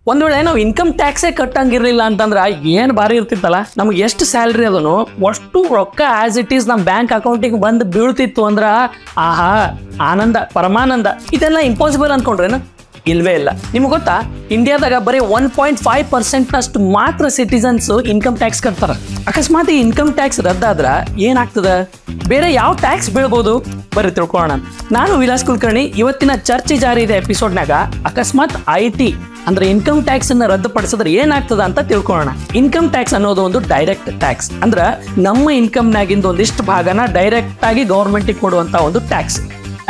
ಒಂದ್ ವೇಳೆ ನಾವು ಇನ್ಕಮ್ ಟ್ಯಾಕ್ಸೇ ಕಟ್ಟಂಗಿರ್ಲಿಲ್ಲ ಅಂತಂದ್ರ ಏನ್ ಬಾರಿ ಇರ್ತಿತ್ತಲ್ಲ. ನಮ್ಗೆ ಎಷ್ಟು ಸ್ಯಾಲ್ರಿ ಅದನ್ನು ಅಷ್ಟು ರೊಕ್ಕ ಆಸ್ ಇಟ್ ಈಸ್ ನಮ್ ಬ್ಯಾಂಕ್ ಅಕೌಂಟಿಗೆ ಬಂದು ಬೀಳ್ತಿತ್ತು ಅಂದ್ರ ಆಹಾ ಆನಂದ ಪರಮಾನಂದ. ಇದೆಲ್ಲ ಇಂಪಾಸಿಬಲ್ ಅನ್ಕೊಂಡ್ರೇನು? ಇಲ್ವೇ ಇಲ್ಲ. ನಿಮ್ಗೆ ಗೊತ್ತಾ, ಇಂಡಿಯಾದಾಗ ಬರೀ 1.5% ಮಾತ್ರ ಸಿಟಿಸನ್ಸ್ ಇನ್ಕಮ್ ಟ್ಯಾಕ್ಸ್ ಕಟ್ತಾರ. ಅಕಸ್ಮಾತ್ ಈ ಇನ್ಕಮ್ ಟ್ಯಾಕ್ಸ್ ರದ್ದಾದ್ರ ಏನಾಗ್ತದ? ಬೇರೆ ಯಾವ ಟ್ಯಾಕ್ಸ್ ಬೀಳ್ಬೋದು? ಬರ್ರಿ ತಿಳ್ಕೊಳ್ಳೋಣ. ನಾನು ವಿಲಾಸ್ ಕುಲಕರ್ಣಿ. ಇವತ್ತಿನ ಚರ್ಚೆ ಜಾರಿ ಇದೆ ಎಪಿಸೋಡ್ನಾಗ ಅಕಸ್ಮಾತ್ IT ಅಂದ್ರೆ ಇನ್ಕಮ್ ಟ್ಯಾಕ್ಸ್ ಅನ್ನ ರದ್ದುಪಡಿಸಿದ್ರೆ ಏನಾಗ್ತದ ಅಂತ ತಿಳ್ಕೊಳ್ಳೋಣ. ಇನ್ಕಮ್ ಟ್ಯಾಕ್ಸ್ ಅನ್ನೋದು ಒಂದು ಡೈರೆಕ್ಟ್ ಟ್ಯಾಕ್ಸ್. ಅಂದ್ರ ನಮ್ಮ ಇನ್ಕಮ್ ನಾಗಿಂದ ಒಂದಿಷ್ಟು ಭಾಗನ ಡೈರೆಕ್ಟ್ ಆಗಿ ಗೌರ್ಮೆಂಟಿಗೆ ಕೊಡುವಂತ ಒಂದು ಟ್ಯಾಕ್ಸ್.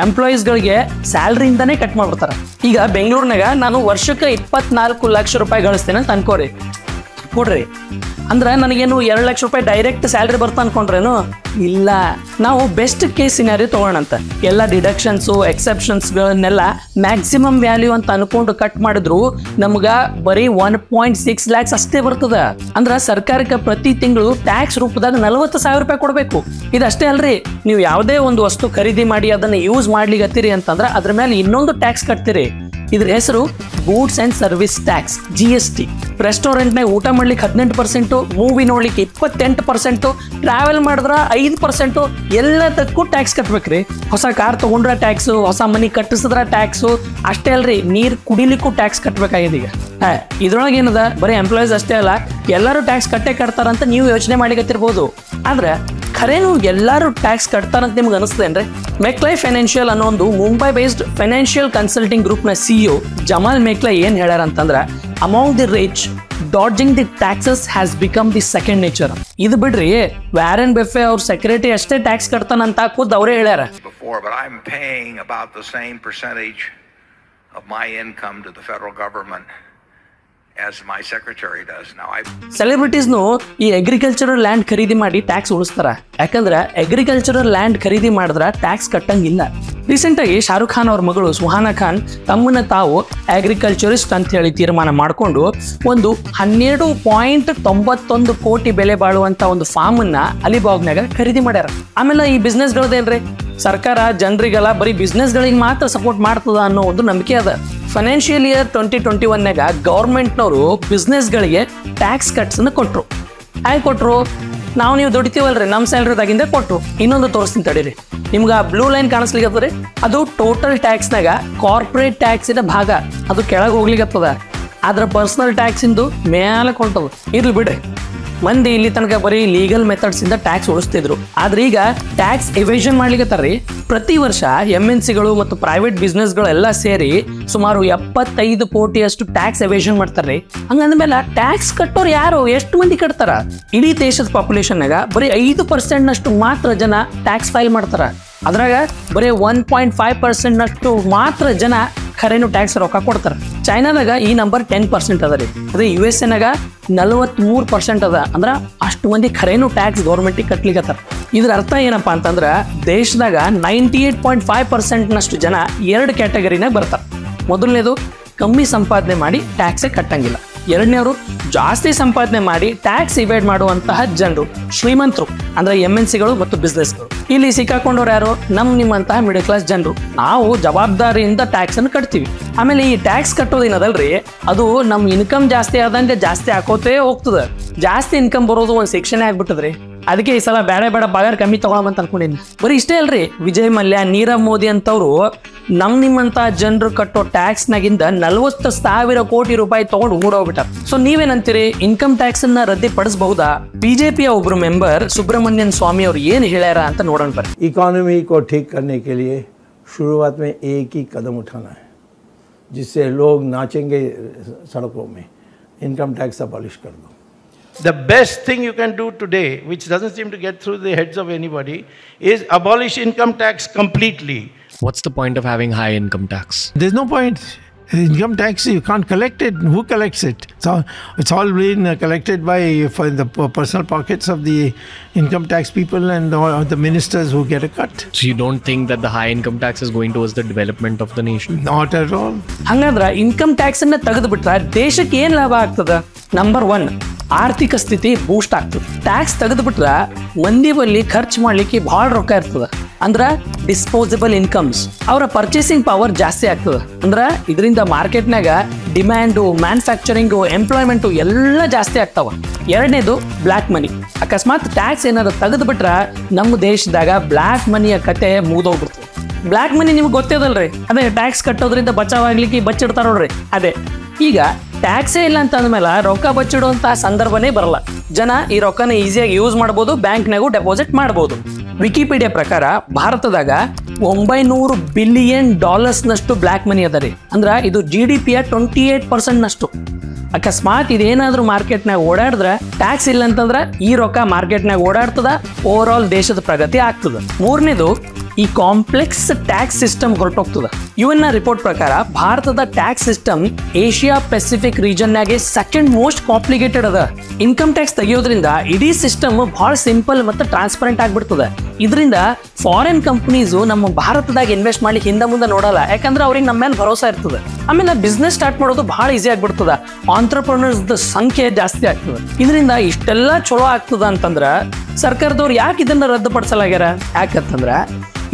ಎಂಪ್ಲಾಯೀಸ್ಗಳಿಗೆ ಸ್ಯಾಲ್ರಿಯಿಂದಾನೇ ಕಟ್ ಮಾಡ್ಬಿಡ್ತಾರೆ. ಈಗ ಬೆಂಗಳೂರಿನಾಗ ನಾನು ವರ್ಷಕ್ಕೆ 24 ಲಕ್ಷ ರೂಪಾಯಿ ಗಳಿಸ್ತೇನೆ ಅಂತ ಅನ್ಕೋರಿ, ಕೊಡ್ರಿ ಅಂದ್ರೆ ನನಗೇನು 2 ಲಕ್ಷ ರೂಪಾಯಿ ಡೈರೆಕ್ಟ್ ಸ್ಯಾಲ್ರಿ ಬರ್ತಾ ಅನ್ಕೊಂಡ್ರೇನು? ಇಲ್ಲ. ನಾವು ಬೆಸ್ಟ್ ಕೇಸ್ ಸಿನಾರಿಯೋ ತಗೋಣಂತ. ಎಲ್ಲ ಡಿಡಕ್ಷನ್ಸು ಎಕ್ಸೆಪ್ಷನ್ಸ್ಗಳನ್ನೆಲ್ಲ ಮ್ಯಾಕ್ಸಿಮಮ್ ವ್ಯಾಲ್ಯೂ ಅಂತ ಅನ್ಕೊಂಡು ಕಟ್ ಮಾಡಿದ್ರು ನಮ್ಗ ಬರೀ 1.6 ಲ್ಯಾಕ್ಸ್ ಅಷ್ಟೇ ಬರ್ತದ. ಅಂದ್ರ ಸರ್ಕಾರಕ್ಕೆ ಪ್ರತಿ ತಿಂಗಳು ಟ್ಯಾಕ್ಸ್ ರೂಪದಾಗ 40,000 ರೂಪಾಯಿ ಕೊಡಬೇಕು. ಇದಷ್ಟೇ ಅಲ್ರಿ, ನೀವು ಯಾವುದೇ ಒಂದು ವಸ್ತು ಖರೀದಿ ಮಾಡಿ ಅದನ್ನ ಯೂಸ್ ಮಾಡ್ಲಿಗತ್ತೀರಿ ಅಂತಂದ್ರೆ ಅದ್ರ ಮೇಲೆ ಇನ್ನೊಂದು ಟ್ಯಾಕ್ಸ್ ಕಟ್ತೀರಿ. ಇದ್ರ ಹೆಸರು goods and service tax, GST. ರೆಸ್ಟೋರೆಂಟ್ನಾಗ ಊಟ ಮಾಡ್ಲಿಕ್ಕೆ 18%, ಮೂವಿ ನೋಡ್ಲಿಕ್ಕೆ 28%, ಟ್ರಾವೆಲ್ ಮಾಡಿದ್ರ 5%, ಎಲ್ಲದಕ್ಕೂ ಟ್ಯಾಕ್ಸ್ ಕಟ್ಬೇಕ್ರಿ. ಹೊಸ ಕಾರ್ ತಗೊಂಡ್ರ ಟ್ಯಾಕ್ಸು, ಹೊಸ ಮನಿ ಕಟ್ಟಿಸಿದ್ರ ಟ್ಯಾಕ್ಸು. ಅಷ್ಟೇ ಅಲ್ರಿ, ನೀರ್ ಕುಡಿಲಿಕ್ಕೂ ಟ್ಯಾಕ್ಸ್ ಕಟ್ಬೇಕಾಗಿದೆ ಈಗ. ಇದ್ರೊಳಗೆ ಏನದ, ಬರೀ ಎಂಪ್ಲಾಯೀಸ್ ಅಷ್ಟೇ ಅಲ್ಲ, ಎಲ್ಲರೂ ಟ್ಯಾಕ್ಸ್ ಕಟ್ಟೆ ಕಟ್ತಾರಂತ ನೀವು ಯೋಚನೆ ಮಾಡಿಕತ್ತಿರ್ಬೋದು. ಆದ್ರೆ ಖರೇನು ಎಲ್ಲರೂ ಟ್ಯಾಕ್ಸ್ ಕಟ್ತಾರಂತ ನಿಮ್ಗೆ ಅನಿಸ್ತೇನ್ರಿ? ಮೆಕ್ಲೈ ಫೈನಾನ್ಷಿಯಲ್ ಅನ್ನೋ ಒಂದು ಮುಂಬೈ ಬೇಸ್ಡ್ ಫೈನಾನ್ಷಿಯಲ್ ಕನ್ಸಲ್ಟಿಂಗ್ ಗ್ರೂಪ್ನ CEO ಜಮಾಲ್ ಮೇಕ್ಲೈ ಏನ್ ಹೇಳ್ಯಾರ ಅಂತಂದ್ರ, among the rich dodging the taxes has become the second nature. ಇದು ಬಿಡ್ರಿ, ವ್ಯಾರನ್ ಬೆಫೆ ಅವ್ರ ಸೆಕ್ರೆಟರಿ ಅಷ್ಟೇ ಟ್ಯಾಕ್ಸ್ ಕಟ್ತಾನಂತ ಖುದ್ದು ಅವರೇ ಹೇಳ್ಯಾರ. But I'm paying about the same percentage of my income to the federal government as my secretary does. Now ಸೆಲೆಬ್ರಿಟೀಸ್ನು ಈ agricultural land ಖರೀದಿ ಮಾಡಿ ಟ್ಯಾಕ್ಸ್ ಉಳಿಸ್ತಾರ. ಯಾಕಂದ್ರೆ ಅಗ್ರಿಕಲ್ಚರಲ್ ಲ್ಯಾಂಡ್ ಖರೀದಿ ಮಾಡಿದ್ರ ಟ್ಯಾಕ್ಸ್ ಕಟ್ಟಂಗಿಲ್ಲ. ರೀಸೆಂಟ್ ಆಗಿ ಶಾರುಖ್ ಖಾನ್ ಅವ್ರ ಮಗಳು ಸುಹಾನಾ ಖಾನ್ ತಮ್ಮನ್ನ ತಾವು ಅಗ್ರಿಕಲ್ಚರಿಸ್ಟ್ ಅಂತ ಹೇಳಿ ತೀರ್ಮಾನ ಮಾಡಿಕೊಂಡು ಒಂದು 12.91 ಕೋಟಿ ಬೆಲೆ ಬಾಳುವಂತ ಒಂದು ಫಾರ್ಮ್ ಅನ್ನ ಅಲಿಬಾಗ್ನಾಗ ಖರೀದಿ ಮಾಡ್ಯಾರ. ಆಮೇಲೆ ಈ ಬಿಸ್ನೆಸ್ ಗಳದೇನ್ರಿ, ಸರ್ಕಾರ ಜನರಿಗೆಲ್ಲ ಬರೀ ಬಿಸ್ನೆಸ್ ಗಳಿಗೆ ಮಾತ್ರ ಸಪೋರ್ಟ್ ಮಾಡ್ತದ ಅನ್ನೋ ಒಂದು ನಂಬಿಕೆ ಅದ. ಫೈನಾನ್ಷಿಯಲ್ ಇಯರ್ 2021ನಾಗ ಗೌರ್ಮೆಂಟ್ನವರು ಬಿಸ್ನೆಸ್ಗಳಿಗೆ ಟ್ಯಾಕ್ಸ್ ಕಟ್ಸ್ ಅನ್ನು ಕೊಟ್ರು. ಹೇಗೆ ಕೊಟ್ರು? ನೀವು ದುಡಿತೀವಲ್ರಿ, ನಮ್ಮ ಸ್ಯಾಲ್ರಿದಾಗಿಂದ ಕೊಟ್ರು. ಇನ್ನೊಂದು ತೋರಿಸ್ತೀನಿ ತಡೀರಿ. ನಿಮ್ಗೆ ಆ ಬ್ಲೂ ಲೈನ್ ಕಾಣಿಸ್ಲಿಕ್ಕತ್ತದ್ರಿ, ಅದು ಟೋಟಲ್ ಟ್ಯಾಕ್ಸ್ನಾಗ ಕಾರ್ಪೊರೇಟ್ ಟ್ಯಾಕ್ಸಿನ ಭಾಗ. ಅದು ಕೆಳಗೆ ಹೋಗ್ಲಿಕ್ಕತ್ತದ. ಆದ್ರೆ ಪರ್ಸನಲ್ ಟ್ಯಾಕ್ಸ್ ಇಂದು ಮೇಲೆ ಕೊಂಟದು. ಇರ್ಲಿ ಬಿಡ್ರಿ, ಮಂದಿ ಇಲ್ಲಿ ತನಕ ಬರೀ ಲೀಗಲ್ ಮೆಥಡ್ಸ್ ಇಂದ ಟ್ಯಾಕ್ಸ್ ಉಳಿಸ್ತಿದ್ರು. ಆದ್ರೆ ಈಗ ಟ್ಯಾಕ್ಸ್ ಎವೇಷನ್ ಮಾಡ್ಲಿಕ್ಕತ್ತಾರ್ರಿ. ಪ್ರತಿ ವರ್ಷ MNCಗಳು ಮತ್ತು ಪ್ರೈವೇಟ್ ಬಿಸ್ನೆಸ್ಗಳೆಲ್ಲ ಸೇರಿ ಸುಮಾರು 75 ಕೋಟಿಯಷ್ಟು ಟ್ಯಾಕ್ಸ್ ಎವೇಷನ್ ಮಾಡ್ತಾರ್ರಿ. ಹಂಗಂದ್ಮೇಲೆ ಟ್ಯಾಕ್ಸ್ ಕಟ್ಟೋರು ಯಾರು, ಎಷ್ಟು ಮಂದಿ ಕಟ್ತಾರ? ಇಡೀ ದೇಶದ ಪಾಪ್ಯುಲೇಷನ್ನಾಗ ಬರೀ 5% ಮಾತ್ರ ಜನ ಟ್ಯಾಕ್ಸ್ ಫೈಲ್ ಮಾಡ್ತಾರ. ಅದ್ರಾಗ ಬರೀ 1.5% ಮಾತ್ರ ಜನ ಖರೇನು ಟ್ಯಾಕ್ಸ್ ರೊಕ್ಕ ಕೊಡ್ತಾರೆ. ಚೈನಾದಾಗ ಈ ನಂಬರ್ 10% ಅದ ರೀ. ಅದೇ USA ನಾಗ 43% ಅದ. ಅಂದ್ರ ಅಷ್ಟು ಮಂದಿ ಖರೇನು ಟ್ಯಾಕ್ಸ್ ಗೌರ್ಮೆಂಟಿಗೆ ಕಟ್ಲಿಕ್ಕತ್ತಾರ. ಇದ್ರ ಅರ್ಥ ಏನಪ್ಪಾ ಅಂತಂದ್ರ, ದೇಶದಾಗ 98.5% ಜನ 2 ಕ್ಯಾಟಗರಿನಾಗ ಬರ್ತಾರ. ಮೊದಲನೇದು ಕಮ್ಮಿ ಸಂಪಾದನೆ ಮಾಡಿ ಟ್ಯಾಕ್ಸೇ ಕಟ್ಟಂಗಿಲ್ಲ. ಎರಡನೇವರು ಜಾಸ್ತಿ ಸಂಪಾದನೆ ಮಾಡಿ ಟ್ಯಾಕ್ಸ್ ಇವೇಡ್ ಮಾಡುವಂತಹ ಜನರು, ಶ್ರೀಮಂತರು ಅಂದ್ರೆ MNCಗಳು ಮತ್ತು ಬಿಸ್ನೆಸ್ಗಳು. ಇಲ್ಲಿ ಸಿಕ್ಕಾಕೊಂಡವ್ರು ಯಾರು? ನಿಮ್ಮಂತಹ ಮಿಡಲ್ ಕ್ಲಾಸ್ ಜನರು. ನಾವು ಜವಾಬ್ದಾರಿಯಿಂದ ಟ್ಯಾಕ್ಸ್ ಅನ್ನು ಕಟ್ತೀವಿ. ಆಮೇಲೆ ಈ ಟ್ಯಾಕ್ಸ್ ಕಟ್ಟೋದೇನದಲ್ರಿ, ಅದು ನಮ್ಮ ಇನ್ಕಮ್ ಜಾಸ್ತಿ ಆದಂಗೆ ಜಾಸ್ತಿ ಹಾಕೋತೇ ಹೋಗ್ತದ. ಜಾಸ್ತಿ ಇನ್ಕಮ್ ಬರೋದು ಒಂದು ಸೆಕ್ಷನ್ ಆಗ್ಬಿಟ್ಟದ್ರಿ. ಅದಕ್ಕೆ ಈ ಸಲ ಬೇಡ ಪಗಾರ ಕಮ್ಮಿ ತಗೊಳಮಂತ ಅನ್ಕೊಂಡಿನಿ. ಬರೀ ಇಷ್ಟೇ ಅಲ್ರಿ, ವಿಜಯ್ ಮಲ್ಯ, ನೀರವ್ ಮೋದಿ ಅಂತವ್ರು ನಿಮ್ಮಂತ ಜನರು ಕಟ್ಟೋ ಟ್ಯಾಕ್ಸ್ ನಾಗಿಂದ 40,000 ಕೋಟಿ ರೂಪಾಯಿ ತಗೊಂಡು ಊಡೋಗ್ಬಿಟ್ಟಾರ. ಸೊ ನೀವೇನಂತೀರಿ, ಇನ್ಕಮ್ ಟ್ಯಾಕ್ಸ್ ಅನ್ನ ರದ್ದುಪಡಿಸಬಹುದಾ? ಬಿಜೆಪಿಯ ಒಬ್ರು ಮೆಂಬರ್ ಸುಬ್ರಹ್ಮಣ್ಯನ್ ಸ್ವಾಮಿ ಅವ್ರು ಏನು ಹೇಳ್ಯಾರ ಅಂತ ನೋಡೋಣ ಬರ್ರಿ. इकोनॉमी को ठीक करने के लिए शुरुआत में एक ही कदम उठाना है, जिससे लोग नाचेंगे सड़कों में. इनकम टैक्स अबॉलिश कर दो. The best thing you can do today, which doesn't seem to get through the heads of anybody, is abolish income tax completely. What's the point of having high income tax? There's no point. Income tax, you can't collect it. Who collects it? So it's all been collected by the personal pockets of the income tax people and the ministers who get a cut. So you don't think that the high income tax is going towards the development of the nation? Not at all. ಹಂಗಂದ್ರ income tax ಅನ್ನ ತೆಗೆದು ಬಿಟ್ರೆ ದೇಶಕ್ಕೆ ಏನ್ ಲಾಭ ಆಗ್ತದ? Number 1, ಆರ್ಥಿಕ ಸ್ಥಿತಿ ಬೂಸ್ಟ್ ಆಗ್ತದೆ. ಟ್ಯಾಕ್ಸ್ ತೆಗೆದು ಬಿಟ್ರೆ ಮಂದಿ ಬಲ್ಲಿ ಖರ್ಚು ಮಾಡ್ಲಿಕ್ಕೆ ಬಹಳ ರೊಕ್ಕ ಇರ್ತದ. ಅಂದ್ರೆ ಡಿಸ್ಪೋಸಬಲ್ ಇನ್ಕಮ್ಸ್, ಅವರ ಪರ್ಚೇಸಿಂಗ್ ಪವರ್ ಜಾಸ್ತಿ ಆಗ್ತದೆ. ಅಂದ್ರೆ ಇದರಿಂದ ಮಾರ್ಕೆಟ್ನಾಗ ಡಿಮ್ಯಾಂಡು, ಮ್ಯಾನುಫ್ಯಾಕ್ಚರಿಂಗು, ಎಂಪ್ಲಾಯ್ಮೆಂಟು ಎಲ್ಲ ಜಾಸ್ತಿ ಆಗ್ತಾವ. ಎರಡನೇದು ಬ್ಲ್ಯಾಕ್ ಮನಿ. ಅಕಸ್ಮಾತ್ ಟ್ಯಾಕ್ಸ್ ಏನಾದ್ರು ತೆಗೆದು ಬಿಟ್ರ ನಮ್ಮ ದೇಶದಾಗ ಬ್ಲ್ಯಾಕ್ ಮನಿಯ ಕತೆ ಮುಗಿದೋಗ್ಬಿಡ್ತದೆ. ಬ್ಲ್ಯಾಕ್ ಮನಿ ನಿಮ್ಗೆ ಗೊತ್ತಿದಲ್ರಿ, ಅದೇ ಟ್ಯಾಕ್ಸ್ ಕಟ್ಟೋದ್ರಿಂದ ಬಚಾವಾಗ್ಲಿಕ್ಕೆ ಬಚ್ಚಿಡ್ತಾರ ನೋಡ್ರಿ ಅದೇ. ಈಗ ಟ್ಯಾಕ್ಸೇ ಇಲ್ಲ ಅಂತ ಅಂದ್ಮೇಲೆ ರೊಕ್ಕ ಬಚ್ಚಿಡುವಂತಹ ಸಂದರ್ಭನೇ ಬರಲ್ಲ. ಜನ ಈ ರೊಕ್ಕನ ಈಸಿಯಾಗಿ ಯೂಸ್ ಮಾಡ್ಬೋದು, ಬ್ಯಾಂಕ್ನಾಗೂ ಡೆಪಾಸಿಟ್ ಮಾಡ್ಬೋದು. ವಿಕಿಪೀಡಿಯಾ ಪ್ರಕಾರ ಭಾರತದಾಗ 900 ಬಿಲಿಯನ್ ಡಾಲರ್ಸ್ನಷ್ಟು ಬ್ಲ್ಯಾಕ್ ಮನಿ ಅದ ರೀ. ಅಂದ್ರೆ ಇದು GDPಯ 28% ಅಕಸ್ಮಾತ್ ಇದೇನಾದ್ರೂ ಮಾರ್ಕೆಟ್ನಾಗ ಓಡಾಡಿದ್ರೆ, ಟ್ಯಾಕ್ಸ್ ಇಲ್ಲ ಅಂತಂದ್ರೆ ಈ ರೊಕ್ಕ ಮಾರ್ಕೆಟ್ನಾಗ ಓಡಾಡ್ತದ, ಓವರ್ ಆಲ್ ದೇಶದ ಪ್ರಗತಿ ಆಗ್ತದ. ಮೂರನೇದು ಈ ಕಾಂಪ್ಲೆಕ್ಸ್ ಟ್ಯಾಕ್ಸ್ ಸಿಸ್ಟಮ್ ಹೊರಟೋಗ್ತದ. UN ರಿಪೋರ್ಟ್ ಪ್ರಕಾರ ಭಾರತದ ಟ್ಯಾಕ್ಸ್ ಸಿಸ್ಟಮ್ ಏಷ್ಯಾ ಪೆಸಿಫಿಕ್ ರೀಜನ್ನಾಗೆ ಸೆಕೆಂಡ್ ಮೋಸ್ಟ್ ಕಾಂಪ್ಲಿಕೇಟೆಡ್ ಅದ. ಇನ್ಕಮ್ ಟ್ಯಾಕ್ಸ್ ತೆಗಿಯೋದ್ರಿಂದ ಇಡೀ ಸಿಸ್ಟಮ್ ಬಹಳ ಸಿಂಪಲ್ ಮತ್ತು ಟ್ರಾನ್ಸ್ಪರೆಂಟ್ ಆಗ್ಬಿಡ್ತದೆ. ಇದರಿಂದ ಫಾರಿನ್ ಕಂಪನೀಸು ನಮ್ಮ ಭಾರತದಾಗ ಇನ್ವೆಸ್ಟ್ ಮಾಡ್ಲಿಕ್ಕೆ ಹಿಂದೆ ಮುಂದೆ ನೋಡಲ್ಲ, ಯಾಕಂದ್ರೆ ಅವ್ರಿಗೆ ನಮ್ಮ ಮೇಲೆ ಭರೋಸಾ ಇರ್ತದೆ. ಆಮೇಲೆ ಬಿಸ್ನೆಸ್ ಸ್ಟಾರ್ಟ್ ಮಾಡೋದು ಬಹಳ ಈಸಿ ಆಗ್ಬಿಡ್ತದ, ಆಂಟ್ರಪ್ರನರ್ಸ್ ಸಂಖ್ಯೆ ಜಾಸ್ತಿ ಆಗ್ತದೆ. ಇದರಿಂದ ಇಷ್ಟೆಲ್ಲ ಚಲೋ ಆಗ್ತದ ಅಂತಂದ್ರೆ ಸರ್ಕಾರದವ್ರು ಯಾಕೆ ಇದನ್ನ ರದ್ದುಪಡಿಸಲಾಗ್ಯಾರ? ಯಾಕಂತಂದ್ರೆ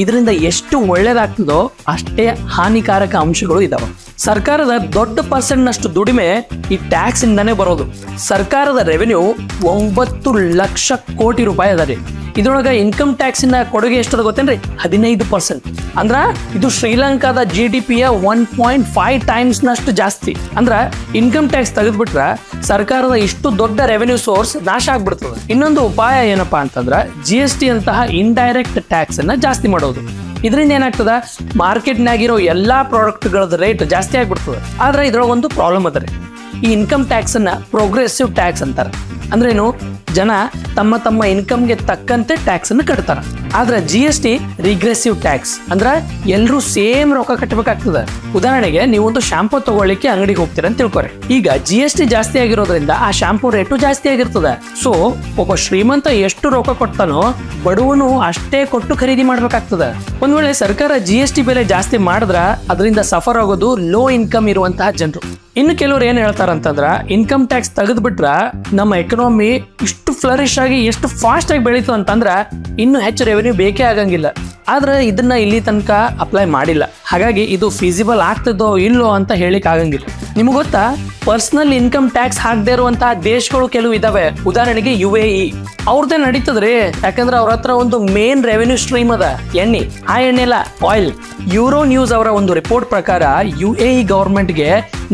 ಇದರಿಂದ ಎಷ್ಟು ಒಳ್ಳೇದಾಗ್ತದೋ ಅಷ್ಟೇ ಹಾನಿಕಾರಕ ಅಂಶಗಳು ಇದಾವೆ. ಸರ್ಕಾರದ ದೊಡ್ಡ ಪರ್ಸೆಂಟ್ನಷ್ಟು ದುಡಿಮೆ ಈ ಟ್ಯಾಕ್ಸ್ ಇಂದಾನೇ ಬರೋದು. ಸರ್ಕಾರದ ರೆವೆನ್ಯೂ 9 ಲಕ್ಷ ಕೋಟಿ ರೂಪಾಯಿ ಅದ ರೀ. ಇದ್ರೊಳಗೆ ಇನ್ಕಮ್ ಟ್ಯಾಕ್ಸಿನ ಕೊಡುಗೆ ಎಷ್ಟದ ಗೊತ್ತೇನ್ರಿ? 15%. ಅಂದ್ರ ಇದು ಶ್ರೀಲಂಕಾದ GDPಯ 1.5 ಟೈಮ್ಸ್ನಷ್ಟು ಜಾಸ್ತಿ. ಅಂದ್ರ ಇನ್ಕಮ್ ಟ್ಯಾಕ್ಸ್ ತೆಗೆದ್ಬಿಟ್ರೆ ಸರ್ಕಾರದ ಇಷ್ಟು ದೊಡ್ಡ ರೆವೆನ್ಯೂ ಸೋರ್ಸ್ ನಾಶ ಆಗ್ಬಿಡ್ತದೆ. ಇನ್ನೊಂದು ಉಪಾಯ ಏನಪ್ಪಾ ಅಂತಂದ್ರ GST ಅಂತಹ ಇಂಡೈರೆಕ್ಟ್ ಟ್ಯಾಕ್ಸ್ ಅನ್ನ ಜಾಸ್ತಿ ಮಾಡೋದು. ಇದರಿಂದ ಏನಾಗ್ತದ, ಮಾರ್ಕೆಟ್ನಾಗಿರೋ ಎಲ್ಲಾ ಪ್ರಾಡಕ್ಟ್ಗಳದ ರೇಟ್ ಜಾಸ್ತಿ ಆಗ್ಬಿಡ್ತದೆ. ಆದ್ರೆ ಇದ್ರೊಳಗೆ ಒಂದು ಪ್ರಾಬ್ಲಮ್ ಅದ ರೀ. ಈ ಇನ್ಕಮ್ ಟ್ಯಾಕ್ಸ್ ಅನ್ನ ಪ್ರೋಗ್ರೆಸಿವ್ ಟ್ಯಾಕ್ಸ್ ಅಂತಾರೆ. ಅಂದ್ರೇನು, ಜನ ತಮ್ಮ ತಮ್ಮ ಇನ್ಕಮ್ಗೆ ತಕ್ಕಂತೆ ಟ್ಯಾಕ್ಸ್ ಅನ್ನು ಕಟ್ತಾರ. ಆದ್ರೆ GST ರಿಗ್ರೆಸಿವ್ ಟ್ಯಾಕ್ಸ್, ಅಂದ್ರೆ ಎಲ್ಲರೂ ಸೇಮ್ ರೊಕ್ಕ ಕಟ್ಟಬೇಕಾಗ್ತದೆ. ಉದಾಹರಣೆಗೆ ನೀವೊಂದು ಶಾಂಪೂ ತಗೊಳ್ಳಿಕ್ಕೆ ಅಂಗಡಿಗೆ ಹೋಗ್ತೀರ ಅಂತ ತಿಳ್ಕೊರಿ. ಈಗ GST ಜಾಸ್ತಿ ಆಗಿರೋದ್ರಿಂದ ಆ ಶಾಂಪೂ ರೇಟು ಜಾಸ್ತಿ ಆಗಿರ್ತದೆ. ಸೊ ಒಬ್ಬ ಶ್ರೀಮಂತ ಎಷ್ಟು ರೊಕ್ಕ ಕೊಡ್ತಾನೋ ಬಡವನು ಅಷ್ಟೇ ಕೊಟ್ಟು ಖರೀದಿ ಮಾಡ್ಬೇಕಾಗ್ತದೆ. ಒಂದ್ ವೇಳೆ ಸರ್ಕಾರ GST ಬೆಲೆ ಜಾಸ್ತಿ ಮಾಡಿದ್ರ ಅದರಿಂದ ಸಫರ್ ಆಗೋದು ಲೋ ಇನ್ಕಮ್ ಇರುವಂತಹ ಜನರು. ಇನ್ನು ಕೆಲವರು ಏನ್ ಹೇಳ್ತಾರಂತಂದ್ರ, ಇನ್ಕಮ್ ಟ್ಯಾಕ್ಸ್ ತೆಗೆದ್ಬಿಟ್ರ ನಮ್ಮ ಎಕನಾಮಿ ಇಷ್ಟು ಫ್ಲರಿಶ್ ಆಗಿ ಎಷ್ಟು ಫಾಸ್ಟ್ ಆಗಿ ಬೆಳೀತು ಅಂತಂದ್ರ ಇನ್ನು ಹೆಚ್ಚು ರೆವೆನ್ಯೂ ಬೇಕೇ ಆಗಂಗಿಲ್ಲ. ಆದ್ರೆ ಇದನ್ನ ಇಲ್ಲಿ ತನಕ ಅಪ್ಲೈ ಮಾಡಿಲ್ಲ. ಹಾಗಾಗಿ ಇದು ಫೀಸಿಬಲ್ ಆಗ್ತದೋ ಇಲ್ಲೋ ಅಂತ ಹೇಳಿಕ್ ಆಗಂಗಿಲ್ಲ. ನಿಮ್ಗೆ ಗೊತ್ತಾ, ಪರ್ಸನಲ್ ಇನ್ಕಮ್ ಟ್ಯಾಕ್ಸ್ ಹಾಕದೇ ಇರುವಂತಹ ದೇಶಗಳು ಕೆಲವು ಇದಾವೆ. ಉದಾಹರಣೆಗೆ UAE ಅವ್ರದ್ದೇ ನಡೀತದ್ರಿ. ಯಾಕಂದ್ರೆ ಅವ್ರ ಹತ್ರ ಒಂದು ಮೇನ್ ರೆವೆನ್ಯೂ ಸ್ಟ್ರೀಮ್ ಅದ, ಎಣ್ಣೆ. ಆ ಎಣ್ಣೆ ಇಲ್ಲ, ಆಯಿಲ್. ಯೂರೋ ನ್ಯೂಸ್ ಅವರ ಒಂದು ರಿಪೋರ್ಟ್ ಪ್ರಕಾರ UAE ಗವರ್ಮೆಂಟ್ಗೆ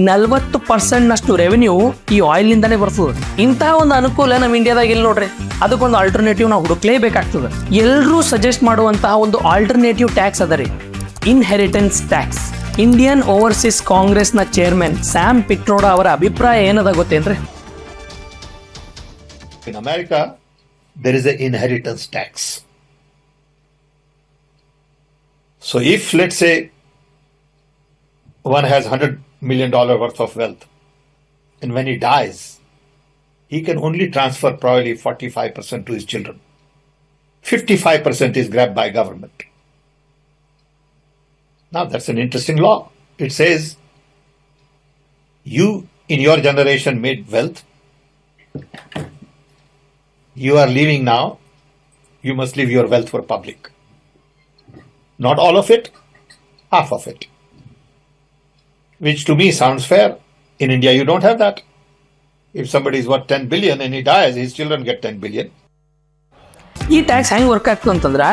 40% ರೆವೆನ್ಯೂ ಈ ಆಯಿಲ್ ಇಂದಾನೆ ಬರ್ತದೆ. ಇಂತಹ ಒಂದು ಅನುಕೂಲ ನಮ್ಮ ಇಂಡಿಯಾದಾಗ ಇಲ್ಲ ನೋಡ್ರಿ. ಅದಕ್ಕೊಂದು ಆಲ್ಟರ್ನೇಟಿವ್ ನಾವು ಹುಡುಕ್ಲೇಬೇಕಾಗ್ತದೆ. ಎಲ್ಲರೂ ಸಜೆಸ್ಟ್ ಮಾಡುವಂತಹ ಒಂದು ಆಲ್ಟರ್ನೇಟಿವ್ ಟ್ಯಾಕ್ಸ್ ಅದ ರೀ, ಇನ್ಹೆರಿಟೆನ್ಸ್ ಟ್ಯಾಕ್ಸ್. ಇಂಡಿಯನ್ ಓವರ್ಸೀಸ್ ಕಾಂಗ್ರೆಸ್ನ ಚೇರ್ಮನ್ ಸ್ಯಾಮ್ ಪಿಟ್ರೋಡಾ ಅವರ ಅಭಿಪ್ರಾಯ ಏನದ ಗೊತ್ತೇನ್ರಿ? In America, there is an inheritance tax. So if, let's say, one has $100 million worth of wealth, and when he dies, he can only transfer probably 45% to his children. 55% is grabbed by government. Now that's an interesting law. It says, you in your generation made wealth. You are leaving now. You must leave your wealth for public. Not all of it, half of it. Which to me sounds fair. In India, you don't have that. If somebody is worth 10 billion and he dies, his children get 10 billion. ಈ tax ಹೆಂಗ್ work ಆಗ್ತದೆ ಅಂತಂದ್ರ,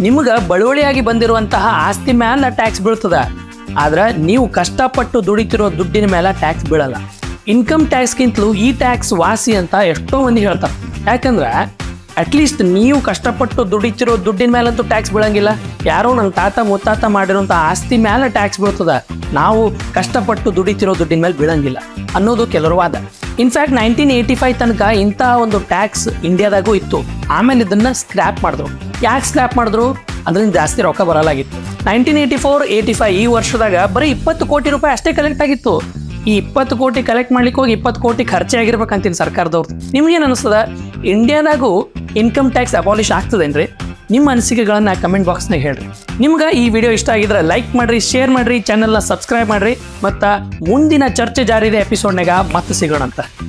ನಿಮ್ಗೆ ಬಳುವಳಿಯಾಗಿ ಬಂದಿರುವಂತಹ ಆಸ್ತಿ ಮೇಲೆ tax ಬೀಳ್ತದ. ಆದ್ರೆ ನೀವು ಕಷ್ಟಪಟ್ಟು ದುಡಿತಿರೋ ದುಡ್ಡಿನ ಮೇಲೆ ಟ್ಯಾಕ್ಸ್ ಬೀಳಲ್ಲ. ಇನ್ಕಮ್ ಟ್ಯಾಕ್ಸ್ಗಿಂತಲೂ ಈ ಟ್ಯಾಕ್ಸ್ ವಾಸಿ ಅಂತ ಎಷ್ಟೋ ಮಂದಿ ಹೇಳ್ತಾರೆ. ಯಾಕಂದ್ರೆ ಅಟ್ಲೀಸ್ಟ್ ನೀವು ಕಷ್ಟಪಟ್ಟು ದುಡಿತಿರೋ ದುಡ್ಡಿನ ಮೇಲಂತೂ ಟ್ಯಾಕ್ಸ್ ಬೀಳಂಗಿಲ್ಲ. ಯಾರೋ ನನ್ನ ತಾತ ಮುತ್ತಾತ ಮಾಡಿರೋಂಥ ಆಸ್ತಿ ಮೇಲೆ ಟ್ಯಾಕ್ಸ್ ಬೀಳ್ತದ, ನಾವು ಕಷ್ಟಪಟ್ಟು ದುಡಿತಿರೋ ದುಡ್ಡಿನ ಮೇಲೆ ಬೀಳಂಗಿಲ್ಲ ಅನ್ನೋದು ಕೆಲವರು ವಾದ. ಇನ್ಫ್ಯಾಕ್ಟ್ 1985 ತನಕ ಇಂತಹ ಒಂದು ಟ್ಯಾಕ್ಸ್ ಇಂಡಿಯಾದಾಗೂ ಇತ್ತು. ಆಮೇಲೆ ಇದನ್ನ ಸ್ಕ್ರ್ಯಾಪ್ ಮಾಡಿದ್ರು. ಯಾಕೆ ಸ್ಕ್ರ್ಯಾಪ್ ಮಾಡಿದ್ರು? ಅದರಿಂದ ಜಾಸ್ತಿ ರೊಕ್ಕ ಬರಲಾಗಿತ್ತು. 1984-85 ಈ ವರ್ಷದಾಗ ಬರೀ 20 ಕೋಟಿ ರೂಪಾಯಿ ಅಷ್ಟೇ ಕಲೆಕ್ಟ್ ಆಗಿತ್ತು. ಈ 20 ಕೋಟಿ ಕಲೆಕ್ಟ್ ಮಾಡ್ಲಿಕ್ಕೆ ಹೋಗಿ 20 ಕೋಟಿ ಖರ್ಚೆ ಆಗಿರ್ಬೇಕಂತೀನಿ ಸರ್ಕಾರದವ್ರು. ನಿಮ್ಗೇನು ಅನಿಸ್ತದ, ಇಂಡಿಯಾದಾಗೂ ಇನ್ಕಮ್ ಟ್ಯಾಕ್ಸ್ ಅಬಾಲಿಷ್ ಆಗ್ತದೇನ್ರಿ? ನಿಮ್ಮ ಅನಿಸಿಕೆಗಳನ್ನ ಕಮೆಂಟ್ ಬಾಕ್ಸ್ನಾಗ ಹೇಳ್ರಿ. ನಿಮ್ಗೆ ಈ ವಿಡಿಯೋ ಇಷ್ಟ ಆಗಿದ್ರೆ ಲೈಕ್ ಮಾಡ್ರಿ, ಶೇರ್ ಮಾಡ್ರಿ, ಚಾನೆಲ್ನ ಸಬ್ಸ್ಕ್ರೈಬ್ ಮಾಡ್ರಿ. ಮತ್ತು ಮುಂದಿನ ಚರ್ಚೆ ಜಾರಿದೆ ಎಪಿಸೋಡ್ನಾಗ ಮತ್ತೆ ಸಿಗೋಣ ಅಂತ.